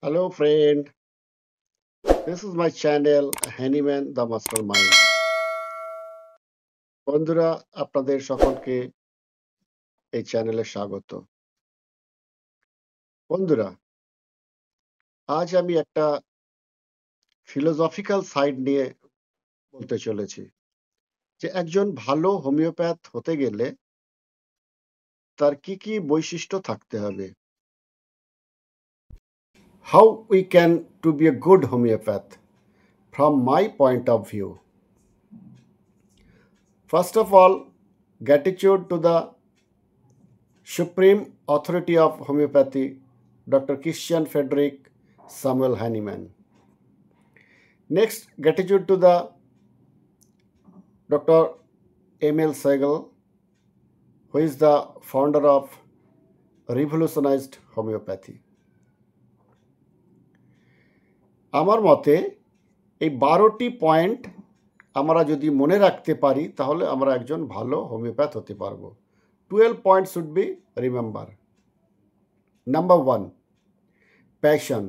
Hello, friend. This is my channel, Handyman the Mastermind. বন্ধুরা, আপনাদের সকলকে এই চ্যানেলে স্বাগত। বন্ধুরা, আজ আমি একটা ফিলোসফিক্যাল সাইড নিয়ে বলতে চলেছি যে একজন ভালো হোমিওপ্যাথ হতে গেলে তার কি কি বৈশিষ্ট্য থাকতে হবে। How we can to be a good homeopath from my point of view. First of all, gratitude to the Supreme Authority of Homeopathy, Dr. Christian Frederick Samuel Hahnemann. Next, gratitude to the Dr. Emil Segal, who is the founder of revolutionized homeopathy. আমার মতে এই 12টি point আমরা যদি মনে রাখতে পারি তাহলে আমরা একজন ভালো হোমিওপ্যাথ হতে পারবো। 12 points should be remember. Number 1, passion.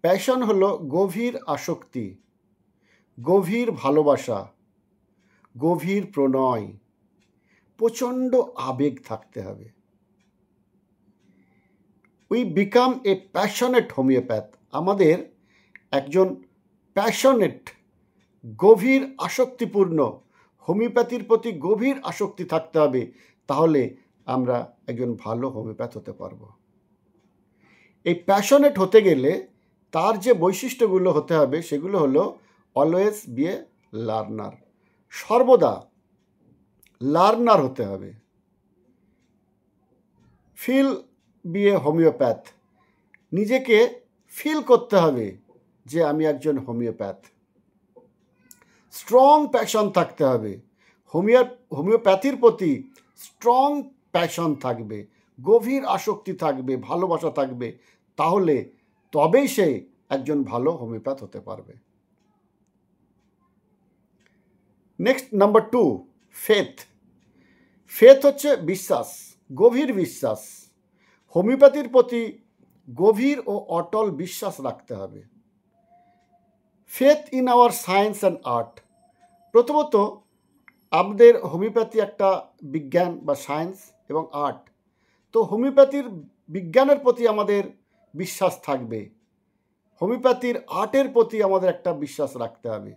Passion হলো গভীর আসক্তি, গভীর ভালোবাসা, গভীর প্রণয়, প্রচণ্ড আবেগ থাকতে হবে। We become a passionate homeopath. আমাদের একজন প্যাশনেট, গভীর আসক্তিপূর্ণ হোমিওপ্যাথির প্রতি গভীর আসক্তি থাকতে হবে, তাহলে আমরা একজন ভালো হোমিওপ্যাথ হতে পারবো। এই প্যাশনেট হতে গেলে তার যে বৈশিষ্ট্যগুলো হতে হবে সেগুলো হলো অলওয়েজ বি এ লার্নার, সর্বদা লার্নার হতে হবে। ফিল বি এ হোমিওপ্যাথ, নিজেকে ফিল করতে হবে যে আমি একজন হোমিওপ্যাথ। স্ট্রং প্যাশন থাকতে হবে, হোমিওপ্যাথির প্রতি স্ট্রং প্যাশন থাকবে, গভীর আসক্তি থাকবে, ভালোবাসা থাকবে, তাহলে তবেই সে একজন ভালো হোমিওপ্যাথ হতে পারবে। Next, number 2, faith. ফেথ হচ্ছে বিশ্বাস, গভীর বিশ্বাস। হোমিওপ্যাথির প্রতি গভীর ও অটল বিশ্বাস রাখতে হবে। Faith in our science and art. প্রথমত, আমাদের হোমিওপ্যাথি একটা বিজ্ঞান বা সায়েন্স এবং আর্ট, তো হোমিওপ্যাথির বিজ্ঞানের প্রতি আমাদের বিশ্বাস থাকবে, হোমিওপ্যাথির আর্টের প্রতি আমাদের একটা বিশ্বাস রাখতে হবে।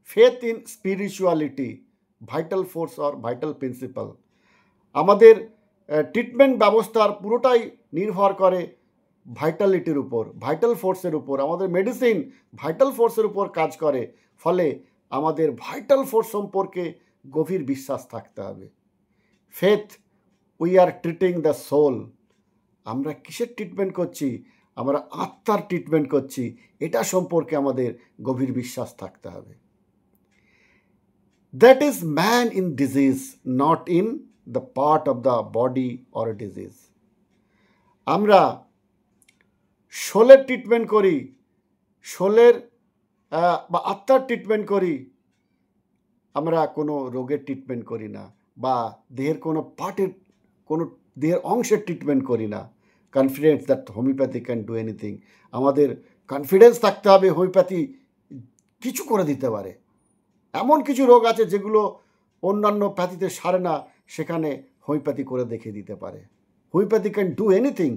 Faith in spirituality, vital force or vital principal. আমাদের ট্রিটমেন্ট ব্যবস্থার পুরোটাই নির্ভর করে ভাইটালিটির উপর, ভাইটাল ফোর্সের উপর। আমাদের মেডিসিন ভাইটাল ফোর্সের উপর কাজ করে, ফলে আমাদের ভাইটাল ফোর্স সম্পর্কে গভীর বিশ্বাস থাকতে হবে। Faith, we are treating the soul. আমরা কিসের ট্রিটমেন্ট করছি? আমরা আত্মার ট্রিটমেন্ট করছি, এটা সম্পর্কে আমাদের গভীর বিশ্বাস থাকতে হবে। That is man in disease, not in the part of the body or disease. আমরা সোলের ট্রিটমেন্ট করি, সোলের বা আত্মার ট্রিটমেন্ট করি, আমরা কোনো রোগের ট্রিটমেন্ট করি না, বা দেহের কোনো পার্টের, কোনো দেহের অংশের ট্রিটমেন্ট করি না। Confidence that homeopathy can do anything. আমাদের কনফিডেন্স থাকতে হবে হোমিওপ্যাথি কিছু করে দিতে পারে। এমন কিছু রোগ আছে যেগুলো অন্যান্য প্যাথিতে সারে না, সেখানে হোমিওপ্যাথি করে দেখিয়ে দিতে পারে। Homeopathy can do anything.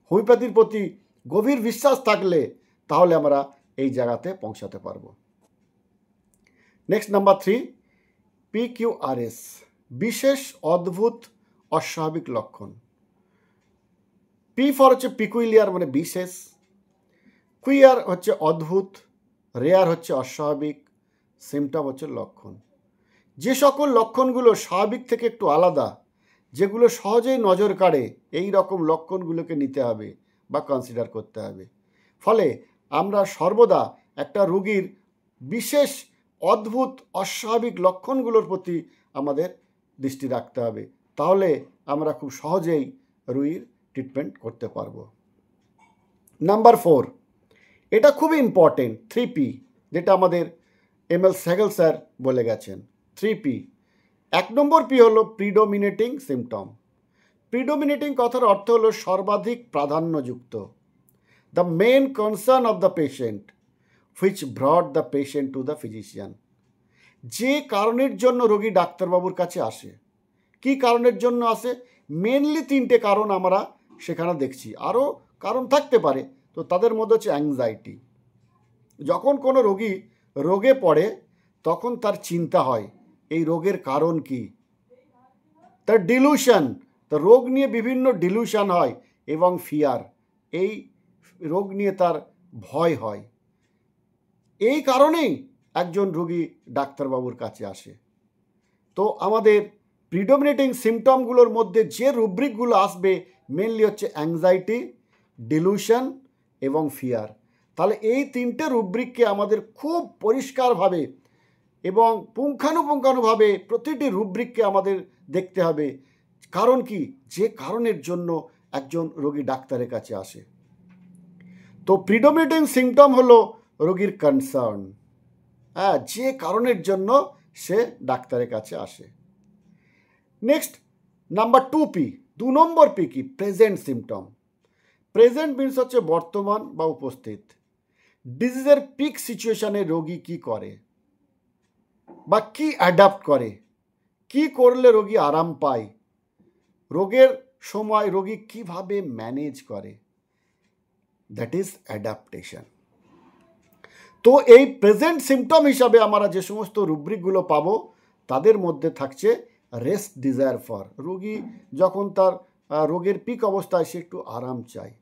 হোমিওপ্যাথির প্রতি গভীর বিশ্বাস থাকলে তাহলে আমরা এই জায়গাতে পৌঁছাতে পারবো। নেক্সট, নাম্বার 3, PQRS, বিশেষ অদ্ভুত অস্বাভাবিক লক্ষণ। পি ফর হচ্ছে পিকুইলিয়ার, মানে বিশেষ, কুইয়ার হচ্ছে অদ্ভুত, রেয়ার হচ্ছে অস্বাভাবিক, সিমটম হচ্ছে লক্ষণ। যে সকল লক্ষণগুলো স্বাভাবিক থেকে একটু আলাদা, যেগুলো সহজেই নজর কাড়ে, এই রকম লক্ষণগুলোকে নিতে হবে বা কনসিডার করতে হবে। ফলে আমরা সর্বদা একটা রোগীর বিশেষ অদ্ভুত অস্বাভাবিক লক্ষণগুলোর প্রতি আমাদের দৃষ্টি রাখতে হবে, তাহলে আমরা খুব সহজেই রোগীর ট্রিটমেন্ট করতে পারবো। নাম্বার 4, এটা খুবই ইম্পর্টেন্ট, 3P, যেটা আমাদের এমএল সেগেল স্যার বলে গেছেন। 3P। 1 নম্বর পি হলো প্রিডোমিনেটিং সিমটম। প্রিডোমিনেটিং কথার অর্থ হলো সর্বাধিক প্রাধান্যযুক্ত। The main concern of the patient which brought the patient to the physician. যে কারণের জন্য রোগী ডাক্তারবাবুর কাছে আসে, কি কারণের জন্য আসে, মেনলি 3টে কারণ আমরা সেখানে দেখছি, আরও কারণ থাকতে পারে। তো তাদের মধ্যে হচ্ছে অ্যাংজাইটি। যখন কোনো রোগী রোগে পড়ে তখন তার চিন্তা হয় এই রোগের কারণ কি। তার ডিলুশন, তার রোগ নিয়ে বিভিন্ন ডিলুশন হয়, এবং ফিয়ার, এই রোগ নিয়ে তার ভয় হয়। এই কারণেই একজন রোগী ডাক্তারবাবুর কাছে আসে। তো আমাদের প্রিডমিনেটিং সিমটমগুলোর মধ্যে যে রুব্রিকগুলো আসবে মেনলি হচ্ছে অ্যাংজাইটি, ডিলুশন এবং ফিয়ার। তাহলে এই 3টে রুব্রিককে আমাদের খুব পরিষ্কারভাবে এবং পুঙ্খানুপুঙ্খানুভাবে প্রতিটি রুব্রিককে আমাদের দেখতে হবে। কারণ কি, যে কারণের জন্য একজন রোগী ডাক্তারের কাছে আসে। তো প্রিডমিনেটিং সিমটম হলো রোগীর কনসার্ন, যে কারণের জন্য সে ডাক্তারের কাছে আসে। নেক্সট, নাম্বার 2P, 2 নম্বর পি কি, প্রেজেন্ট সিমটম। প্রেজেন্ট মিনস হচ্ছে বর্তমান বা উপস্থিত। ডিজিজের পিক সিচুয়েশনে রোগী কি করে বা কি অ্যাডাপ্ট করে, কি করলে রোগী আরাম পায়, রোগের সময় রোগী কিভাবে ম্যানেজ করে, দ্যাট ইজ অ্যাডাপ্টেশন। তো এই প্রেজেন্ট সিমটম হিসাবে আমরা যে সমস্ত রুব্রিকগুলো পাবো তাদের মধ্যে থাকছে রেস্ট ডিজায়ার ফর, রোগী যখন তার রোগের পিক অবস্থায় সে একটু আরাম চায়।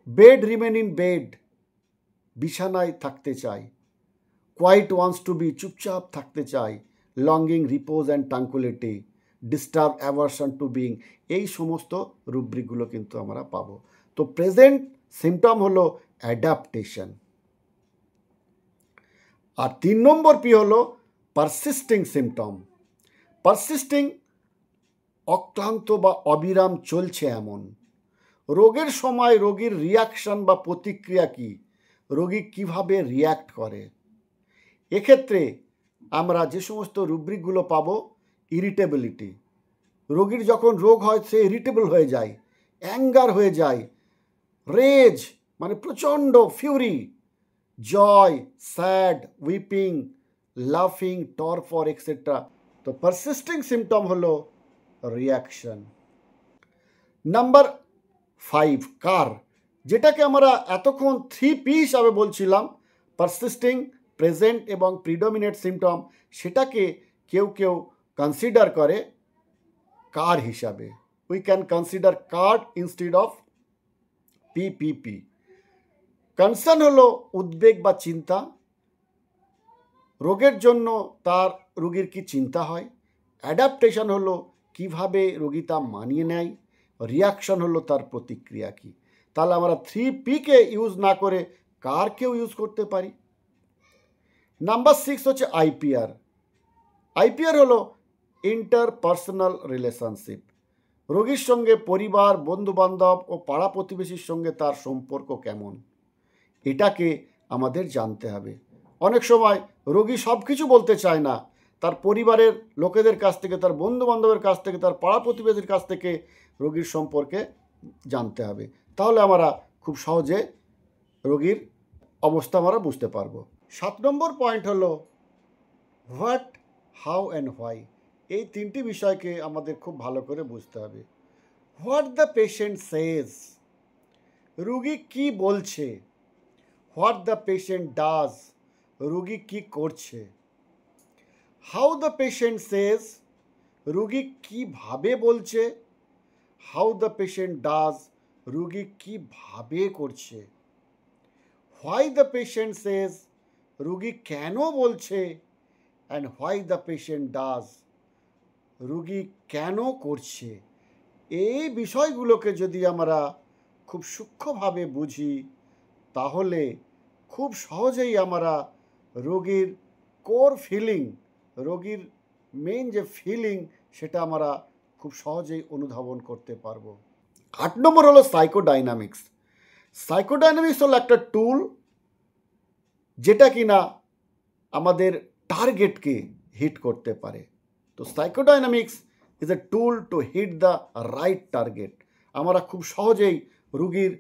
বেড রিমেন ইন বেড, বিছানায় থাকতে চায়। কোয়াইট ওয়ান্টস টু বি, চুপচাপ থাকতে চায়। Longing, repose and tranquillity, disturb, aversion to being, এই সমস্ত রুব্রিকগুলো কিন্তু আমরা পাবো। তো প্রেজেন্ট সিমটম হলো অ্যাডাপ্টেশন। আর 3 নম্বর পি হলো পারসিস্টিং সিমটম। পারসিস্টিং, অক্লান্ত বা অবিরাম চলছে এমন। রোগের সময় রোগীর রিয়াকশন বা প্রতিক্রিয়া কি, রোগী কিভাবে রিয়্যাক্ট করে। এক্ষেত্রে আমরা যে সমস্ত রুব্রিকগুলো পাবো, ইরিটেবিলিটি, রোগীর যখন রোগ হয় সে ইরিটেবল হয়ে যায়, অ্যাঙ্গার হয়ে যায়, রেজ মানে প্রচণ্ড ফিউরি, জয়, স্যাড, উইপিং, লাফিং, টরফর এক্সেট্রা। তো পারসিস্টিং সিমটম হলো রিয়াকশন। নাম্বার 5 কার, যেটাকে আমরা এতক্ষণ 3P হিসাবে বলছিলাম, পারসিস্টিং, প্রেজেন্ট এবং প্রিডমিনেট সিমটম, সেটাকে কেউ কেউ কনসিডার করে কার হিসাবে। We can consider card instead of PPP। Concern হলো উদ্বেগ বা চিন্তা, রোগের জন্য তার রোগীর কি চিন্তা হয়। অ্যাডাপ্টেশন হলো কিভাবে রোগী তা মানিয়ে নেয়। রিয়াকশন হলো তার প্রতিক্রিয়া কি। তাহলে আমরা 3Pকে ইউজ না করে কারকেও ইউজ করতে পারি। নাম্বার 6 হচ্ছে IPR। IPR হলো ইন্টারপার্সোনাল রিলেশনশিপ, রোগীর সঙ্গে পরিবার, বন্ধুবান্ধব ও পাড়া প্রতিবেশীর সঙ্গে তার সম্পর্ক কেমন, এটাকে আমাদের জানতে হবে। অনেক সময় রোগী সব কিছু বলতে চায় না, তার পরিবারের লোকেদের কাছ থেকে, তার বন্ধুবান্ধবের কাছ থেকে, তার পাড়া প্রতিবেশীর কাছ থেকে রোগীর সম্পর্কে জানতে হবে। তাহলে আমরা খুব সহজে রোগীর অবস্থা আমরা বুঝতে পারবো। 7 নম্বর পয়েন্ট হলো হোয়াট, হাউ অ্যান্ড হোয়াই। এই 3টি বিষয়কে আমাদের খুব ভালো করে বুঝতে হবে। হোয়াট দ্য পেশেন্ট সেজ, রোগী কি বলছে। হোয়াট দ্য পেশেন্ট ডাজ, রোগী কি করছে। হাউ দ্য পেশেন্ট সেজ, রোগী কিভাবে বলছে। হাউ দ্য পেশেন্ট ডাজ, রোগী কিভাবে করছে। হোয়াই দ্য পেশেন্ট সেজ, রোগী কেন বলছে। And why the patient does, রোগী কেন করছে। এই বিষয়গুলোকে যদি আমরা খুব সূক্ষ্মভাবে বুঝি তাহলে খুব সহজেই আমরা রোগীর কোর ফিলিং, রোগীর মেইন যে ফিলিং, সেটা আমরা খুব সহজেই অনুধাবন করতে পারবো। 8 নম্বর হলো সাইকোডাইনামিক্স। সাইকোডাইনামিক্স হলো একটা টুল যেটা কিনা আমাদের টার্গেটকে হিট করতে পারে। তো psychodynamics is a tool to hit the right target. আমরা খুব সহজেই রোগীর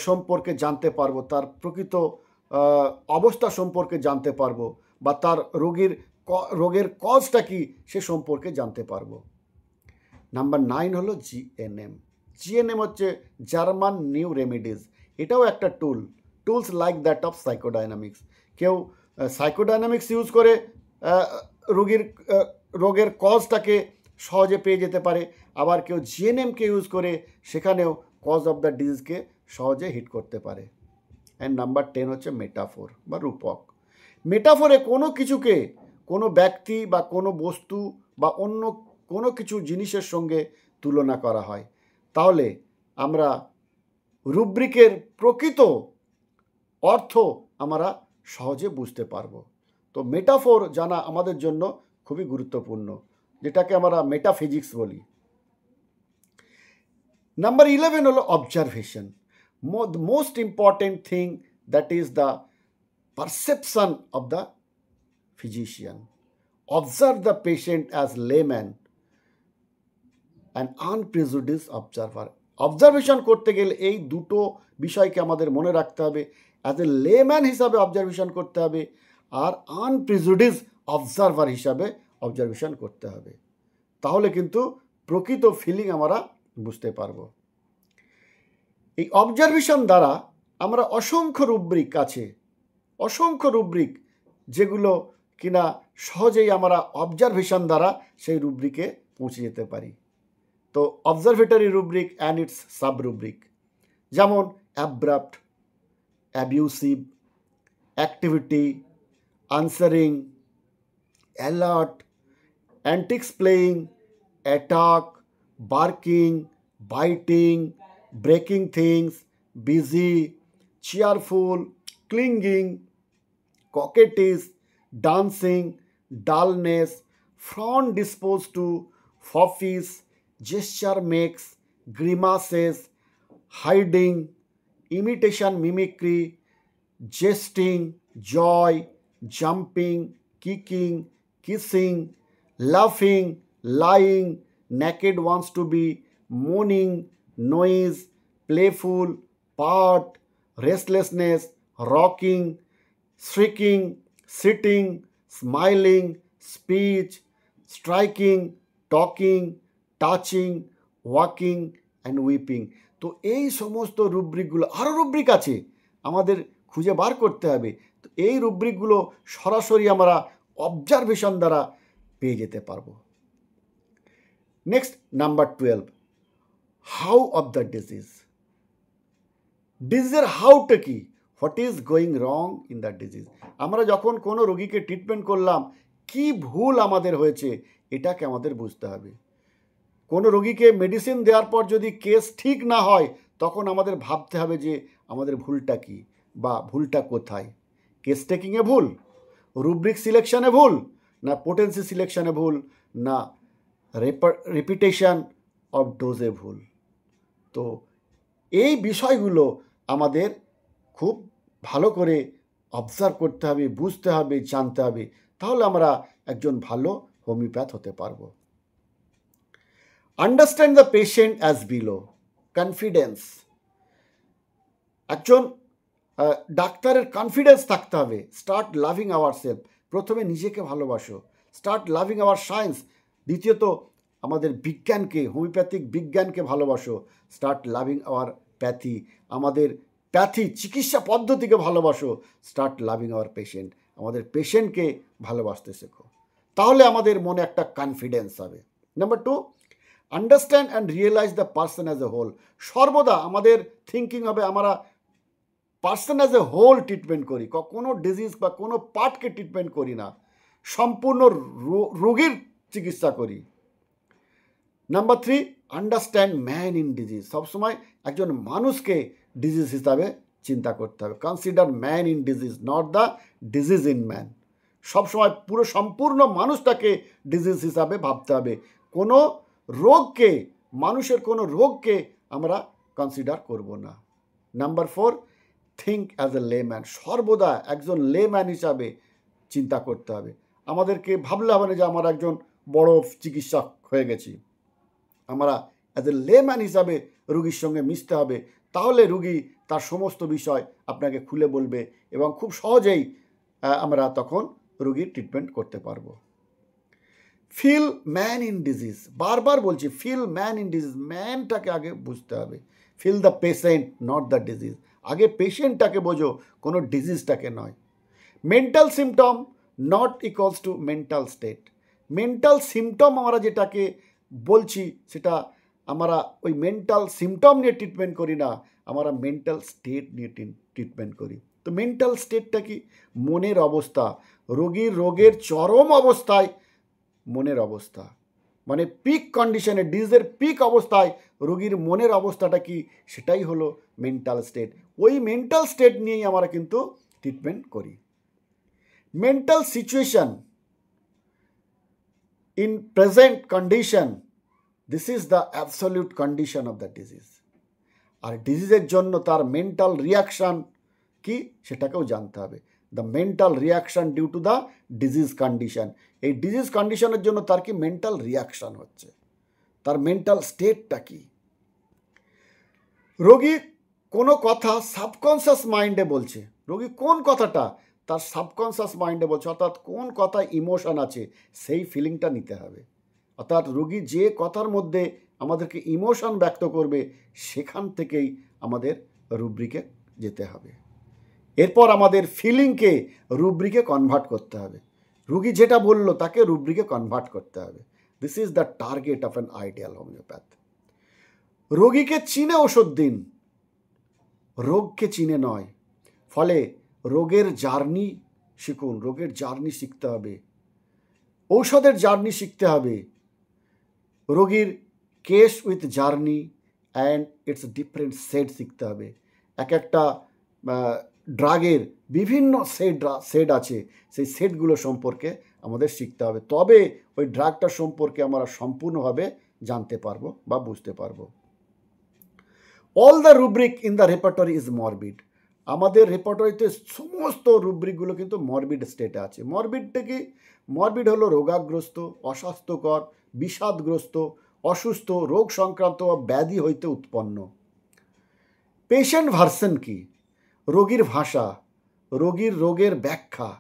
সম্পর্কে জানতে পারবো, তার প্রকৃত অবস্থা সম্পর্কে জানতে পারবো, বা তার রোগের কজটা কি সে সম্পর্কে জানতে পারবো। নাম্বার 9 হলো জিএনএম। জিএনএম হচ্ছে জার্মান নিউ রেমেডিজ। এটাও একটা টুলস লাইক দ্যাট অফ সাইকোডাইনামিক্স। কেউ সাইকোডাইনামিক্স ইউজ করে রোগের কজটাকে সহজে পেয়ে যেতে পারে, আবার কেউ জিএনএমকে ইউজ করে সেখানেও কজ অফ দ্য ডিজিজকে সহজে হিট করতে পারে। অ্যান্ড নাম্বার 10 হচ্ছে মেটাফোর বা রূপক। মেটাফোরে কোনো কিছুকে কোনো ব্যক্তি বা কোনো বস্তু বা অন্য কোনো কিছু জিনিসের সঙ্গে তুলনা করা হয়, তাহলে আমরা রুব্রিকের প্রকৃত অর্থ আমরা সহজে বুঝতে পারবো। তো মেটাফোর জানা আমাদের জন্য খুবই গুরুত্বপূর্ণ, যেটাকে আমরা মেটাফিজিক্স বলি। নাম্বার 11 হলো observation. Most important thing that is the perception of the physician. Observe the patient as layman and unprejudiced observer. Observation করতে গেলে এই দুটো বিষয়কে আমাদের মনে রাখতে হবে। অ্যাজ এ লেম্যান হিসাবে অবজারভেশন করতে হবে, আর আনপ্রেজুডিসড অবজারভার হিসাবে অবজারভেশন করতে হবে। তাহলে কিন্তু প্রকৃত ফিলিং আমরা বুঝতে পারবো। এই অবজারভেশন দ্বারা আমরা অসংখ্য রুব্রিক যেগুলো কিনা সহজেই আমরা অবজারভেশন দ্বারা সেই রুব্রিকে পৌঁছে যেতে পারি। তো observatory rubric and its sub rubric, যেমন abrupt, abusive, activity, answering, alert, antics playing, attack, barking, biting, breaking things, busy, cheerful, clinging, coquettish, dancing, dullness, frown disposed to, foppish, gesture makes, grimaces, hiding, imitation mimicry, jesting, joy, jumping, kicking, kissing, laughing, lying, naked wants to be, moaning, noise, playful, part, restlessness, rocking, shrieking, sitting, smiling, speech, striking, talking, touching, walking and weeping. তো এই সমস্ত রুব্রিকগুলো, আরও rubric আছে আমাদের খুঁজে বার করতে হবে। তো এই রুব্রিকগুলো সরাসরি আমরা অবজারভেশন দ্বারা পেয়ে যেতে পারবো। Next, number 12, how of the disease. ডিজিজের হাউটা কি? What is going wrong in the disease. আমরা যখন কোনো রোগীকে ট্রিটমেন্ট করলাম, কি ভুল আমাদের হয়েছে এটাকে আমাদের বুঝতে হবে। কোনো রোগীকে মেডিসিন দেওয়ার পর যদি কেস ঠিক না হয়, তখন আমাদের ভাবতে হবে যে আমাদের ভুলটা কি বা ভুলটা কোথায়। কেস টেকিংয়ে ভুল, রুব্রিক সিলেকশনে ভুল, না পোটেন্সি সিলেকশনে ভুল, না রিপিটেশন অফ ডোজে ভুল। তো এই বিষয়গুলো আমাদের খুব ভালো করে অবজার্ভ করতে হবে, বুঝতে হবে, জানতে হবে, তাহলে আমরা একজন ভালো হোমিওপ্যাথ হতে পারবো। Understand the patient as below. Confidence, একজন ডাক্তারের কনফিডেন্স থাকতে হবে। স্টার্ট লাভিং আওয়ার সেলফ, প্রথমে নিজেকে ভালোবাসো। স্টার্ট লাভিং আওয়ার সায়েন্স, দ্বিতীয়ত আমাদের বিজ্ঞানকে, হোমিওপ্যাথিক বিজ্ঞানকে ভালোবাসো। স্টার্ট লাভিং আওয়ার প্যাথি, আমাদের চিকিৎসা পদ্ধতিকে ভালোবাসো। স্টার্ট লাভিং আওয়ার পেশেন্ট, আমাদের পেশেন্টকে ভালোবাসতে শেখো। তাহলে আমাদের মনে একটা কনফিডেন্স হবে। Number 2, understand and realise the person as a whole. সর্বদা আমাদের থিঙ্কিং হবে আমরা person as a whole treatment করি, কোনো ডিজিজ বা কোনো পার্টকে ট্রিটমেন্ট করি না, সম্পূর্ণ রোগীর চিকিৎসা করি। Number 3, understand man in disease. সবসময় একজন মানুষকে ডিজিজ হিসাবে চিন্তা করতে হবে। Consider man in disease, not the disease in man. সবসময় সম্পূর্ণ মানুষটাকে ডিজিজ হিসাবে ভাবতে হবে। কোনো রোগকে, মানুষের কোনো রোগকে আমরা কনসিডার করব না। Number 4, think as a layman. সর্বদা একজন লেম্যান হিসাবে চিন্তা করতে হবে। আমাদেরকে ভাবলে হবে না যে আমার একজন বড় চিকিৎসক হয়ে গেছি। আমরা অ্যাজ এ লেম্যান হিসাবে রোগীর সঙ্গে মিশতে হবে, তাহলে রুগী তার সমস্ত বিষয় আপনাকে খুলে বলবে এবং খুব সহজেই আমরা তখন রুগীর ট্রিটমেন্ট করতে পারবো। ফিল ম্যান ইন ডিজিজ, বারবার বলছি ফিল ম্যান ইন ডিজিজ, ম্যানটাকে আগে বুঝতে হবে। Feel the patient not the disease, আগে পেশেন্টটাকে বোঝো, কোনো ডিজিজটাকে নয়। Mental symptom not equals to mental state. Mental symptom আমরা যেটাকে বলছি সেটা আমরা ওই মেন্টাল সিমটম নিয়ে ট্রিটমেন্ট করি না, আমরা মেন্টাল স্টেট নিয়ে ট্রিটমেন্ট করি। তো মেন্টাল স্টেটটা কি? মনের অবস্থা, রোগীর রোগের চরম অবস্থায় মনের অবস্থা, মানে পিক কন্ডিশনে, ডিজিজের পিক অবস্থায় রোগীর মনের অবস্থাটা কি, সেটাই হলো মেন্টাল স্টেট। ওই মেন্টাল স্টেট নিয়েই আমরা কিন্তু ট্রিটমেন্ট করি। Mental situation in present condition, this is the absolute condition of the disease. আর ডিজিজের জন্য তার মেন্টাল রিয়াকশান কি সেটাকেও জানতে হবে। The mental reaction due to the disease condition, এই ডিজিজ কন্ডিশনের জন্য তার কি মেন্টাল রিয়াকশান হচ্ছে, তার মেন্টাল স্টেটটা কি। রোগী কোনো কথা সাবকনসিয়াস মাইন্ডে বলছে, রোগী কোন কথাটা তার সাবকনসিয়াস মাইন্ডে বলছে, অর্থাৎ কোন কথায় ইমোশন আছে সেই ফিলিংটা নিতে হবে। অর্থাৎ রোগী যে কথার মধ্যে আমাদেরকে ইমোশন ব্যক্ত করবে সেখান থেকেই আমাদের রুব্রিকে যেতে হবে। এরপর আমাদের ফিলিংকে রুব্রিকে কনভার্ট করতে হবে। রোগী যেটা বলল তাকে রুব্রিকে কনভার্ট করতে হবে। This is the target of an ideal homeopath. রোগীকে চিনে ওষুধ দিন, রোগকে চিনে নয়। ফলে রোগের জার্নি শিখুন, রোগের জার্নি শিখতে হবে, ঔষধের জার্নি শিখতে হবে। রোগীর case with journey and it's different set শিখতে হবে। এক একটা ড্রাগের বিভিন্ন সেট আছে, সেই সেটগুলো সম্পর্কে আমাদের শিখতে হবে, তবে ওই ড্রাগটা সম্পর্কে আমরা সম্পূর্ণভাবে জানতে পারবো বা বুঝতে পারবো। All the rubric in the repertory is morbid. আমাদের রেপার্টরিতে সমস্ত রুব্রিকগুলো কিন্তু মরবিড স্টেটে আছে। মরবিডটা কি? মরবিড হলো রোগাগ্রস্ত, অস্বাস্থ্যকর, বিষাদগ্রস্ত, অসুস্থ, রোগ সংক্রান্ত বা ব্যাধি হইতে উৎপন্ন। পেশেন্ট ভার্সন কি? রোগীর ভাষা, রোগীর রোগের ব্যাখ্যা।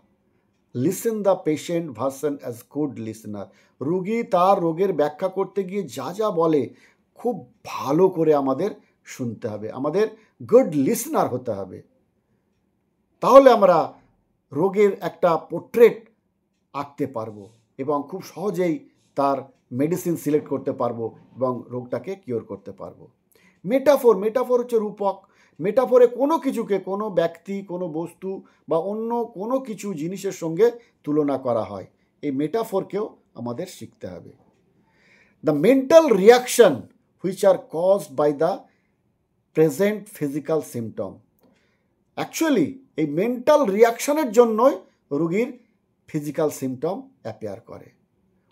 Listen the patient version as good listener. রোগী তার রোগের ব্যাখ্যা করতে গিয়ে যা যা বলে খুব ভালো করে আমাদের শুনতে হবে, আমাদের গুড লিসনার হতে হবে। তাহলে আমরা রোগের একটা পোর্ট্রেট আঁকতে পারবো এবং খুব সহজেই তার মেডিসিন সিলেক্ট করতে পারবো এবং রোগটাকে কিওর করতে পারবো। মেটাফোর, মেটাফোর হচ্ছে রূপক। মেটাফোরে কোনো কিছুকে, কোনো ব্যক্তি, কোনো বস্তু বা অন্য কোনো কিছু জিনিসের সঙ্গে তুলনা করা হয়। এই মেটাফোরকেও আমাদের শিখতে হবে। The mental reaction which are caused by the present physical symptom. Actually এই মেন্টাল রিয়াকশনের জন্যই রোগীর ফিজিক্যাল সিমটম অ্যাপিয়ার করে,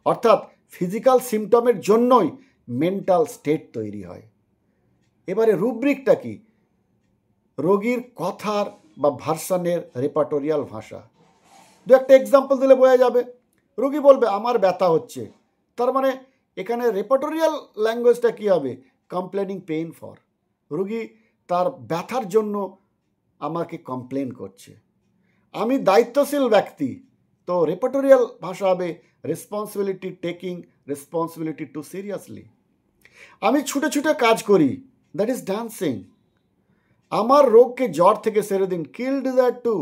অর্থাৎ ফিজিক্যাল সিমটমের জন্যই মেন্টাল স্টেট তৈরি হয়। এবারে রুব্রিকটা কি? রোগীর কথার বা ভার্সানের রেপার্টোরিয়াল ভাষা। দু একটা এক্সাম্পল দিলে বোঝা যাবে। রোগী বলবে আমার ব্যথা হচ্ছে, তার মানে এখানে রেপার্টোরিয়াল ল্যাঙ্গুয়েজটা কী হবে? Complaining pain for. রোগী তার ব্যথার জন্য আমাকে কমপ্লেন করছে। আমি দায়িত্বশীল ব্যক্তি, তো রেপার্টোরিয়াল ভাষা হবে responsibility, taking responsibility to seriously. আমি ছুটে ছুটে কাজ করি, দ্যাট ইজ ডান্সিং। আমার রোগকে জ্বর থেকে সেরে দিন, কিল ডিজায়ার টু।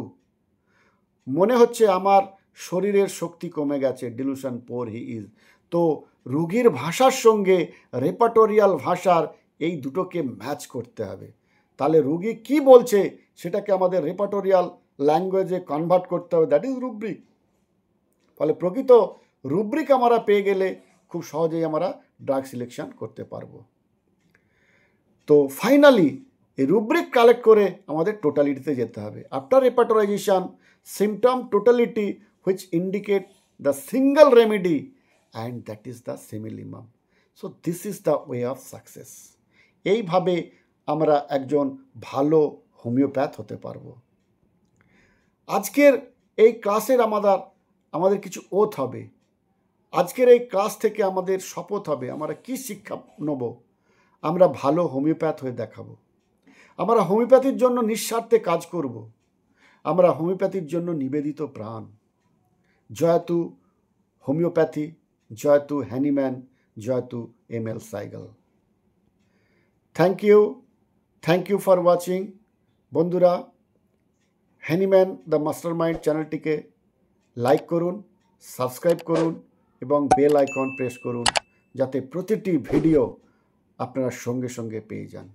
মনে হচ্ছে আমার শরীরের শক্তি কমে গেছে, ডিলুশন পোর হি ইজ। তো রোগীর ভাষার সঙ্গে রেপার্টোরিয়াল ভাষার এই দুটোকে ম্যাচ করতে হবে। তাহলে রোগী কি বলছে সেটাকে আমাদের রেপার্টোরিয়াল ল্যাঙ্গুয়েজে কনভার্ট করতে হবে, দ্যাট ইজ রুব্রিক। ফলে প্রকৃত রুব্রিক আমরা পেয়ে গেলে খুব সহজেই আমরা ড্রাগ সিলেকশন করতে পারবো। তো ফাইনালি এই রুব্রিক কালেক্ট করে আমাদের টোটালিটিতে যেতে হবে। After repertorisation, symptom totality which indicate the single remedy and that is the simillimum. So this is the way of success. এইভাবে আমরা একজন ভালো হোমিওপ্যাথ হতে পারবো। আজকের এই ক্লাসের আমাদের কিছু ওথ হবে। আজকের এই ক্লাস থেকে আমাদের শপথ হবে, আমরা কি শিক্ষা নেব? আমরা ভালো হোমিওপ্যাথ হয়ে দেখাবো। আমরা হোমিওপ্যাথির জন্য নিঃস্বার্থে কাজ করব। আমরা হোমিওপ্যাথির জন্য নিবেদিত প্রাণ। জয়তু হোমিওপ্যাথি, জয়তু হ্যানিম্যান, জয়তু M L. Saigal. Thank you for watching. বন্ধুরা, হ্যানিম্যান দ্য মাস্টারমাইন্ড চ্যানেলটিকে লাইক করুন, সাবস্ক্রাইব করুন এবং বেল আইকন প্রেস করুন, যাতে প্রতিটি ভিডিও আপনারা সঙ্গে সঙ্গে পেয়ে যান।